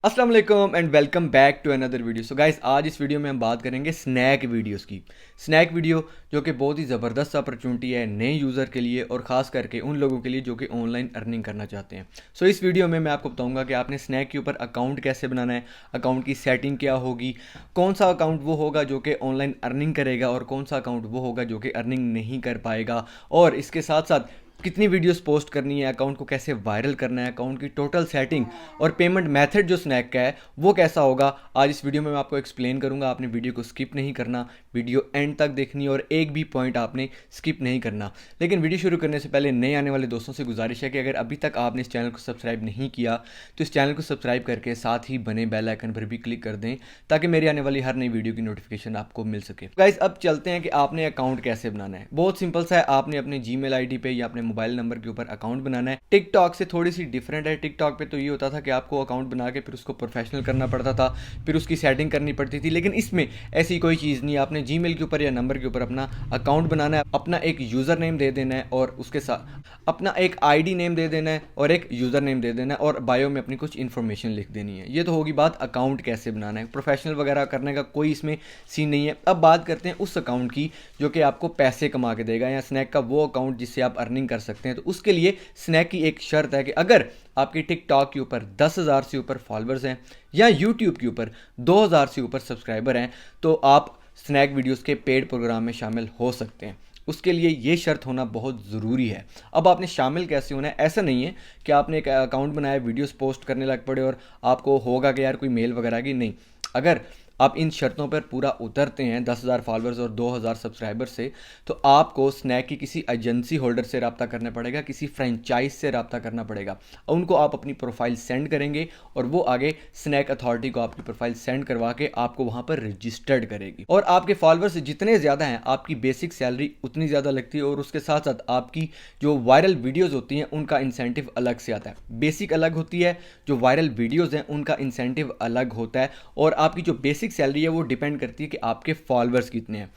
अस्सलाम वालेकुम and welcome back to another video. So guys, आज इस वीडियो में हम बात करेंगे स्नैक वीडियोस की। स्नैक वीडियो जो कि बहुत ही ज़बरदस्त अपॉर्चुनिटी है नए यूज़र के लिए और ख़ास करके उन लोगों के लिए जो कि ऑनलाइन अर्निंग करना चाहते हैं। सो इस वीडियो में मैं आपको बताऊंगा कि आपने स्नैक के ऊपर अकाउंट कैसे बनाना है, अकाउंट की सेटिंग क्या होगी, कौन सा अकाउंट वो होगा जो कि ऑनलाइन अर्निंग करेगा और कौन सा अकाउंट वो होगा जो कि अर्निंग नहीं कर पाएगा, और इसके साथ साथ कितनी वीडियोस पोस्ट करनी है, अकाउंट को कैसे वायरल करना है, अकाउंट की टोटल सेटिंग और पेमेंट मेथड जो स्नैक का है वो कैसा होगा। आज इस वीडियो में मैं आपको एक्सप्लेन करूंगा। आपने वीडियो को स्किप नहीं करना, वीडियो एंड तक देखनी और एक भी पॉइंट आपने स्किप नहीं करना। लेकिन वीडियो शुरू करने से पहले नए आने वाले दोस्तों से गुजारिश है कि अगर अभी तक आपने इस चैनल को सब्सक्राइब नहीं किया तो इस चैनल को सब्सक्राइब करके साथ ही बने बेल आइकन पर भी क्लिक कर दें ताकि मेरी आने वाली हर नई वीडियो की नोटिफिकेशन आपको मिल सके। गाइस, अब चलते हैं कि आपने अकाउंट कैसे बनाना है। बहुत सिंपल सा है। आपने अपने जीमेल आईडी पे या अपने मोबाइल नंबर के ऊपर अकाउंट बनाना है। टिकटॉक से थोड़ी सी डिफरेंट है। टिकटॉक पे तो ये होता था कि आपको अकाउंट बना के फिर उसको प्रोफेशनल करना पड़ता था, फिर उसकी सेटिंग करनी पड़ती थी। लेकिन इसमें ऐसी कोई चीज़ नहीं है। आपने जीमेल के ऊपर या नंबर के ऊपर अपना अकाउंट बनाना है, अपना एक यूज़र नेम दे देना है और उसके साथ अपना एक आईडी नेम दे देना है और एक यूज़र नेम दे देना है और बायो में अपनी कुछ इन्फॉर्मेशन लिख देनी है। ये तो होगी बात अकाउंट कैसे बनाना है। प्रोफेशनल वगैरह करने का कोई इसमें सीन नहीं है। अब बात करते हैं उस अकाउंट की जो कि आपको पैसे कमा के देगा, या स्नैक का वो अकाउंट जिससे आप अर्निंग कर सकते हैं। तो उसके लिए स्नैक की एक शर्त है कि अगर आपकी टिकटॉक के ऊपर 10,000 से ऊपर फॉलोअर्स हैं या यूट्यूब के ऊपर 2,000 से ऊपर सब्सक्राइबर हैं तो आप स्नैक वीडियोस के पेड प्रोग्राम में शामिल हो सकते हैं। उसके लिए ये शर्त होना बहुत ज़रूरी है। अब आपने शामिल कैसे होना है, ऐसा नहीं है कि आपने एक अकाउंट बनाया, वीडियोस पोस्ट करने लग पड़े और आपको होगा कि यार कोई मेल वगैरह की। नहीं, अगर आप इन शर्तों पर पूरा उतरते हैं 10,000 फॉलोअर्स और 2,000 सब्सक्राइबर से, तो आपको स्नैक की किसी एजेंसी होल्डर से रब्ता करना पड़ेगा, किसी फ्रेंचाइज से रब्ता करना पड़ेगा। उनको आप अपनी प्रोफाइल सेंड करेंगे और वो आगे स्नैक अथॉरिटी को आपकी प्रोफाइल सेंड करवा के आपको वहाँ पर रजिस्टर्ड करेगी। और आपके फॉलोअर्स जितने ज़्यादा हैं आपकी बेसिक सैलरी उतनी ज़्यादा लगती है और उसके साथ साथ आपकी जो वायरल वीडियोज़ होती हैं उनका इंसेंटिव अलग से आता है। बेसिक अलग होती है, जो वायरल वीडियोज़ हैं उनका इंसेंटिव अलग होता है। और आपकी जो बेसिक सैलरी है वो डिपेंड करती है कि आपके फॉलोअर्स कितने हैं।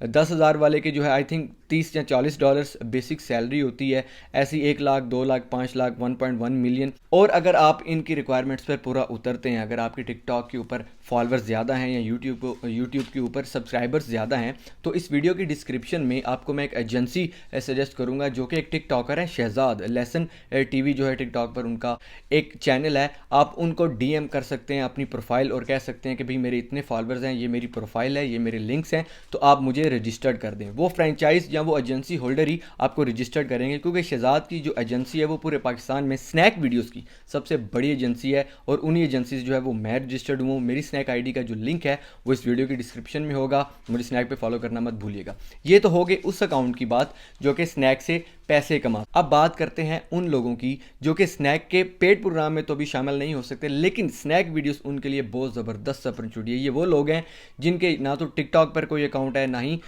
10,000 वाले के जो है आई थिंक $30 या $40 बेसिक सैलरी होती है। ऐसी 1 लाख, 2 लाख, 5 लाख, 1.1 मिलियन। और अगर आप इनकी रिक्वायरमेंट्स पर पूरा उतरते हैं, अगर आपके टिकटॉक के ऊपर फॉलोअर्स ज़्यादा हैं या यूट्यूब के ऊपर सब्सक्राइबर्स ज़्यादा हैं, तो इस वीडियो की डिस्क्रिप्शन में आपको मैं एक एजेंसी सजेस्ट करूंगा जो कि एक टिकटॉकर है, शहजाद लेसन टीवी जो है टिकटॉक पर उनका एक चैनल है। आप उनको डीएम कर सकते हैं अपनी प्रोफाइल और कह सकते हैं कि भाई मेरे इतने फॉलोअर्स हैं, ये मेरी प्रोफाइल है, ये मेरे लिंक्स हैं, तो आप मुझे रजिस्टर्ड कर दें। वो फ्रेंचाइज या वो एजेंसी होल्डर ही आपको रजिस्टर्ड करेंगे, क्योंकि शहजाद की जो एजेंसी है वो पूरे पाकिस्तान में स्नैक वीडियोस की सबसे बड़ी एजेंसी है। और उन्हीं एजेंसी से जो है वो मैं रजिस्टर्ड हूँ। मेरी स्नैक आईडी का जो लिंक है वो इस वीडियो की डिस्क्रिप्शन में होगा। मुझे स्नैक पे फॉलो करना मत भूलिएगा। ये तो हो गई उस अकाउंट की बात जो कि स्नैक से पैसे कमा। अब बात करते हैं उन लोगों की जो कि स्नैक के पेड प्रोग्राम में तो भी शामिल नहीं हो सकते, लेकिन स्नैक वीडियोस उनके लिए बहुत ज़बरदस्त अपॉर्चुनिटी है। ये वो लोग हैं जिनके ना तो टिकटॉक पर कोई अकाउंट है, ना ही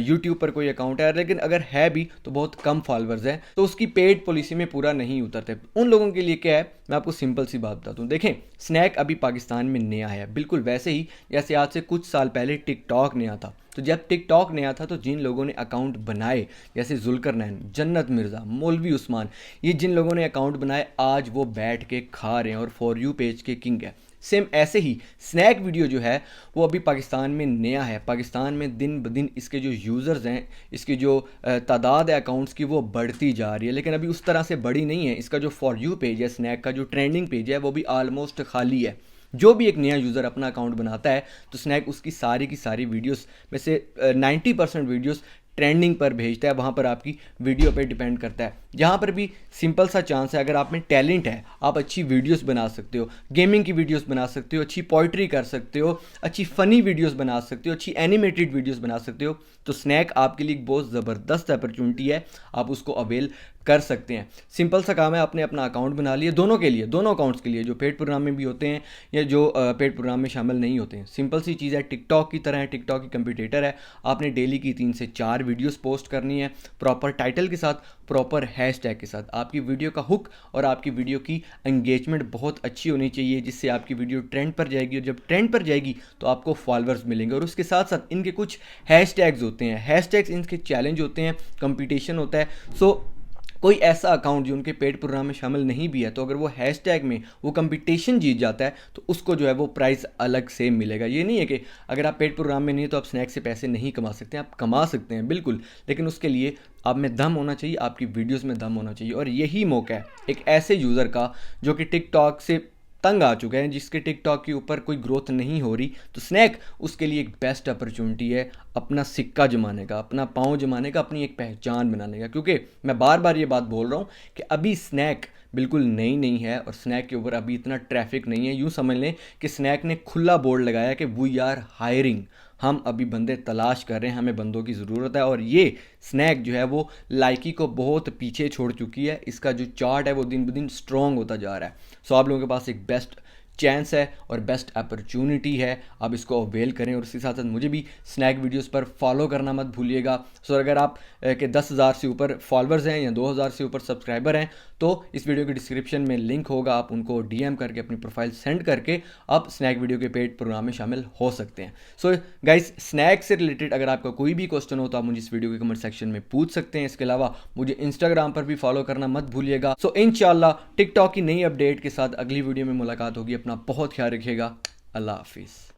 यूट्यूब पर कोई अकाउंट है, लेकिन अगर है भी तो बहुत कम फॉलोअर्स हैं, तो उसकी पेड पॉलिसी में पूरा नहीं उतरते। उन लोगों के लिए क्या है, मैं आपको सिंपल सी बात बताता हूँ। देखें, स्नैक अभी पाकिस्तान में नया है, बिल्कुल वैसे ही जैसे आज से कुछ साल पहले टिकटॉक नया था। तो जब टिकटॉक नया था तो जिन लोगों ने अकाउंट बनाए, जैसे जुल्करनैन, जन्नत मिर्ज़ा, मौलवी उस्मान, ये जिन लोगों ने अकाउंट बनाए आज वो बैठ के खा रहे हैं और फॉर यू पेज के किंग है। सेम ऐसे ही स्नैक वीडियो जो है वो अभी पाकिस्तान में नया है। पाकिस्तान में दिन ब दिन इसके जो यूज़र्स हैं, इसकी जो तादाद है अकाउंट्स की, वो बढ़ती जा रही है। लेकिन अभी उस तरह से बड़ी नहीं है। इसका जो फॉर यू पेज है स्नैक का, जो ट्रेंडिंग पेज है, वो भी आलमोस्ट खाली है। जो भी एक नया यूज़र अपना अकाउंट बनाता है तो स्नैक उसकी सारी की सारी वीडियोस में से 90% वीडियोस ट्रेंडिंग पर भेजता है। वहाँ पर आपकी वीडियो पे डिपेंड करता है। यहाँ पर भी सिंपल सा चांस है, अगर आप में टैलेंट है आप अच्छी वीडियोस बना सकते हो, गेमिंग की वीडियोस बना सकते हो, अच्छी पोइट्री कर सकते हो, अच्छी फ़नी वीडियोस बना सकते हो, अच्छी एनिमेटेड वीडियोस बना सकते हो, तो स्नैक आपके लिए एक बहुत ज़बरदस्त अपॉर्चुनिटी है। आप उसको अवेल कर सकते हैं। सिंपल सा काम है, आपने अपना अकाउंट बना लिया, दोनों के लिए, दोनों अकाउंट्स के लिए, जो पेड प्रोग्राम में भी होते हैं या जो पेड प्रोग्राम में शामिल नहीं होते हैं। सिंपल सी चीज़ है, टिकटॉक की तरह है, टिकटॉक की कंपटीटर है। आपने डेली की 3 से 4 वीडियोस पोस्ट करनी है, प्रॉपर टाइटल के साथ, प्रॉपर हैशटैग के साथ। आपकी वीडियो का हुक और आपकी वीडियो की एंगेजमेंट बहुत अच्छी होनी चाहिए, जिससे आपकी वीडियो ट्रेंड पर जाएगी, और जब ट्रेंड पर जाएगी तो आपको फॉलोअर्स मिलेंगे। और उसके साथ साथ इनके कुछ हैशटैग्स होते हैं, हैशटैग्स इनके चैलेंज होते हैं, कंपटीशन होता है। सो कोई ऐसा अकाउंट जो उनके पेड प्रोग्राम में शामिल नहीं भी है, तो अगर वो हैशटैग में वो कंपटीशन जीत जाता है तो उसको जो है वो प्राइस अलग से मिलेगा। ये नहीं है कि अगर आप पेड प्रोग्राम में नहीं है तो आप स्नैक से पैसे नहीं कमा सकते हैं, आप कमा सकते हैं बिल्कुल, लेकिन उसके लिए आप में दम होना चाहिए, आपकी वीडियोस में दम होना चाहिए। और यही मौका है एक ऐसे यूज़र का जो कि टिकटॉक से तंग आ चुके हैं, जिसके टिकटॉक के ऊपर कोई ग्रोथ नहीं हो रही, तो स्नैक उसके लिए एक बेस्ट अपॉर्चुनिटी है अपना सिक्का जमाने का, अपना पाँव जमाने का, अपनी एक पहचान बनाने का। क्योंकि मैं बार बार ये बात बोल रहा हूँ कि अभी स्नैक बिल्कुल नई नहीं है और स्नैक के ऊपर अभी इतना ट्रैफिक नहीं है। यूँ समझ लें कि स्नैक ने खुला बोर्ड लगाया कि वी आर हायरिंग, हम अभी बंदे तलाश कर रहे हैं, हमें बंदों की ज़रूरत है। और ये स्नैक जो है वो लाइकी को बहुत पीछे छोड़ चुकी है, इसका जो चार्ट है वो दिन ब दिन स्ट्रॉन्ग होता जा रहा है। सो आप लोगों के पास एक बेस्ट चांस है और बेस्ट अपॉर्चुनिटी है, आप इसको अवेल करें। और इसके साथ साथ मुझे भी स्नैक वीडियोस पर फॉलो करना मत भूलिएगा। सो अगर आप के 10,000 से ऊपर फॉलोअर्स हैं या 2,000 से ऊपर सब्सक्राइबर हैं तो इस वीडियो के डिस्क्रिप्शन में लिंक होगा, आप उनको डीएम करके अपनी प्रोफाइल सेंड करके आप स्नैक वीडियो के पेड प्रोग्राम में शामिल हो सकते हैं। सो गाइस, स्नैक से रिलेटेड अगर आपका कोई भी क्वेश्चन हो तो आप मुझे इस वीडियो के कमेंट सेक्शन में पूछ सकते हैं। इसके अलावा मुझे इंस्टाग्राम पर भी फॉलो करना मत भूलिएगा। सो इंशाल्लाह टिकटॉक की नई अपडेट के साथ अगली वीडियो में मुलाकात होगी। अपना बहुत ख्याल रखिएगा। अल्लाह हाफिज़।